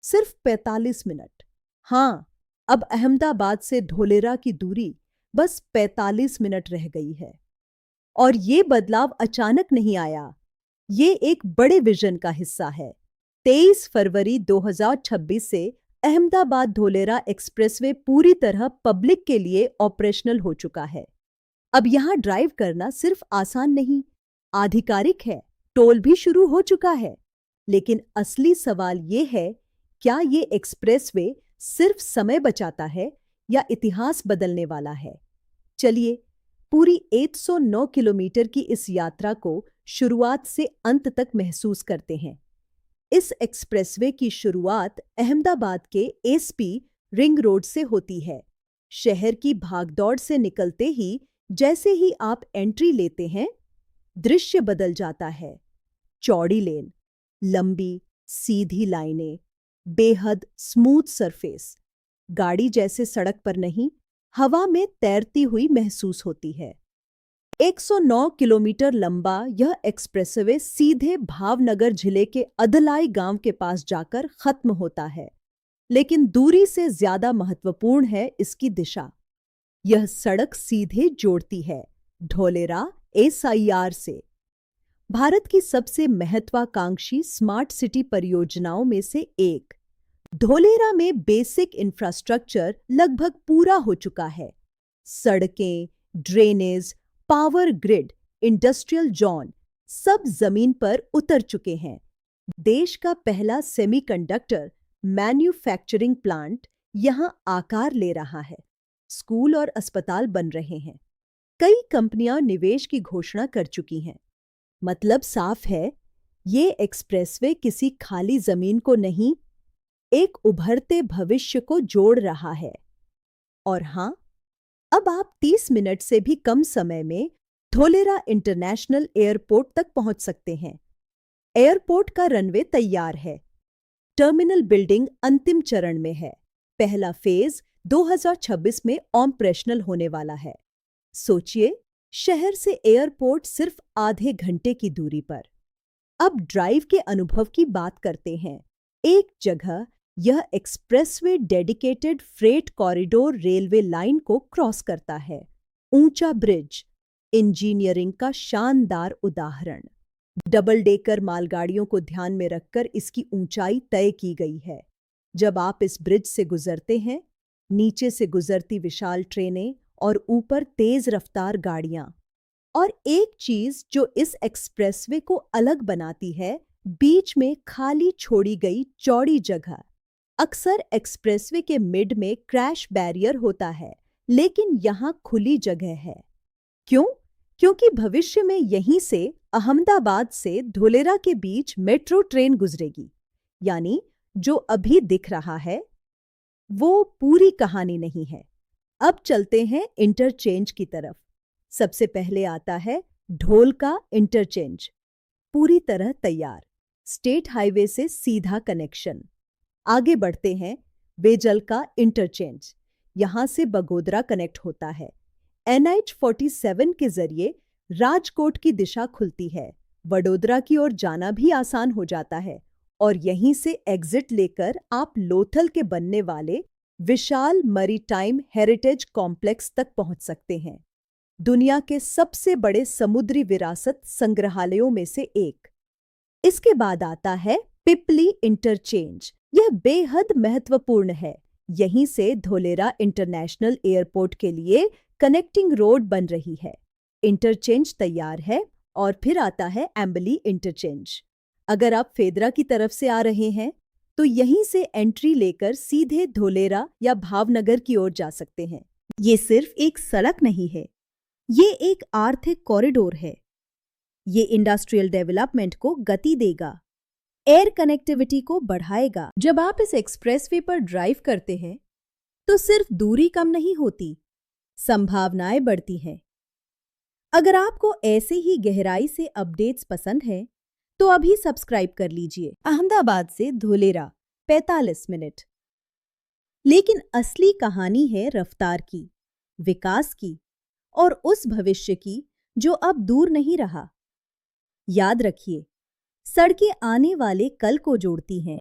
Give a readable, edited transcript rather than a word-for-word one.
सिर्फ 45 मिनट। हाँ, अब अहमदाबाद से धोलेरा की दूरी बस 45 मिनट रह गई है। और ये बदलाव अचानक नहीं आया, ये एक बड़े विजन का हिस्सा है। 23 फरवरी 2026 से अहमदाबाद धोलेरा एक्सप्रेसवे पूरी तरह पब्लिक के ये ऑपरेशनल हो चुका है। अब यहां ड्राइव करना सिर्फ आसान नहीं, आधिकारिक है। टोल भी शुरू हो चुका है। लेकिन असली सवाल ये है, क्या ये एक्सप्रेसवे सिर्फ समय बचाता है या इतिहास बदलने वाला है? चलिए पूरी 109 किलोमीटर की इस यात्रा को शुरुआत से अंत तक महसूस करते हैं। इस एक्सप्रेसवे की शुरुआत अहमदाबाद के एसपी रिंग रोड से होती है। शहर की भागदौड़ से निकलते ही जैसे ही आप एंट्री लेते हैं, दृश्य बदल जाता है। चौड़ी लेन, लंबी सीधी लाइनें, बेहद स्मूथ सरफेस, गाड़ी जैसे सड़क पर नहीं, हवा में तैरती हुई महसूस होती है। 109 किलोमीटर लंबा यह एक्सप्रेसवे सीधे भावनगर जिले के अदलाई गांव के पास जाकर खत्म होता है। लेकिन दूरी से ज्यादा महत्वपूर्ण है इसकी दिशा। यह सड़क सीधे जोड़ती है धोलेरा एसआईआर से। भारत की सबसे महत्वाकांक्षी स्मार्ट सिटी परियोजनाओं में से एक। धोलेरा में बेसिक इंफ्रास्ट्रक्चर लगभग पूरा हो चुका है। सड़कें, drainage, power grid, industrial zone सब जमीन पर उतर चुके हैं। देश का पहला सेमीकंडक्टर मैन्युफैक्चरिंग प्लांट यहां आकार ले रहा है। स्कूल और अस्पताल बन रहे हैं। कई कंपनियां निवेश की घोषणा कर चुकी हैं। मतलब साफ है, ये एक्सप्रेसवे किसी खाली जमीन को नहीं, एक उभरते भविष्य को जोड़ रहा है। और हां, अब आप 30 मिनट से भी कम समय में धोलेरा इंटरनेशनल एयरपोर्ट तक पहुंच सकते हैं। एयरपोर्ट का रनवे तैयार है। टर्मिनल बिल्डिंग अंतिम चरण में है। पहला फेज 2026 में ऑपरेशनल होने वाला है। सोचिए, शहर से एयरपोर्ट सिर्फ आधे घंटे की दूरी पर। अब ड्राइव के अनुभव की बात करते हैं। एक जगह यह expressway dedicated freight corridor railway line को क्रॉस करता है। ऊंचा ब्रिज, इंजीनियरिंग का शानदार उदाहरण। डबल डेकर मालगाड़ियों को ध्यान में रखकर इसकी ऊंचाई तय की गई है। जब आप इस ब्रिज से गुजरते हैं, नीचे से गुजरती विशाल ट्रेनें और ऊपर तेज रफ्तार गाड़ियां। और एक चीज जो इस एक्सप्रेसवे को अलग बनाती है, बीच में खाली छोड़ी गई चौड़ी जगह। अक्सर एक्सप्रेसवे के मिड में क्रैश बैरियर होता है, लेकिन यहां खुली जगह है। क्यों? क्योंकि भविष्य में यहीं से अहमदाबाद से धोलेरा के बीच मेट्रो ट्रेन गुजरेगी। यानी जो अभी दिख रहा है वो पूरी कहानी नहीं है। अब चलते हैं इंटरचेंज की तरफ। सबसे पहले आता है ढोल का इंटरचेंज। पूरी तरह तैयार, स्टेट हाईवे से सीधा कनेक्शन। आगे बढ़ते हैं वेजल का इंटरचेंज। यहां से बगोदरा कनेक्ट होता है। NH 47 के जरिए राजकोट की दिशा खुलती है। वडोदरा की ओर जाना भी आसान हो जाता है और यहीं से एग्जिट लेकर आप लोथल के बनने वाले विशाल मरीटाइम हेरिटेज कॉम्प्लेक्स तक पहुंच सकते हैं, दुनिया के सबसे बड़े समुद्री विरासत संग्रहालयों में से एक। इसके बाद आता है पिपली इंटरचेंज। यह बेहद महत्वपूर्ण है। यहीं से धोलेरा इंटरनेशनल एयरपोर्ट के लिए कनेक्टिंग रोड बन रही है। इंटरचेंज तैयार है और फिर आता है एम्बली इंटरचेंज। अगर आप फेदरा की तरफ से आ रहे हैं तो यहीं से एंट्री लेकर सीधे धोलेरा या भावनगर की ओर जा सकते हैं। ये सिर्फ एक सड़क नहीं है, ये एक आर्थिक कॉरिडोर है। ये इंडस्ट्रियल डेवलपमेंट को गति देगा, एयर कनेक्टिविटी को बढ़ाएगा। जब आप इस एक्सप्रेसवे पर ड्राइव करते हैं तो सिर्फ दूरी कम नहीं होती, संभावनाएं बढ़ती हैं। अगर आपको ऐसे ही गहराई से अपडेट्स पसंद हैं तो अभी सब्सक्राइब कर लीजिए। अहमदाबाद से धोलेरा 45 मिनट। लेकिन असली कहानी है रफ्तार की, विकास की और उस भविष्य की जो अब दूर नहीं रहा। याद रखिए, सड़कें आने वाले कल को जोड़ती हैं,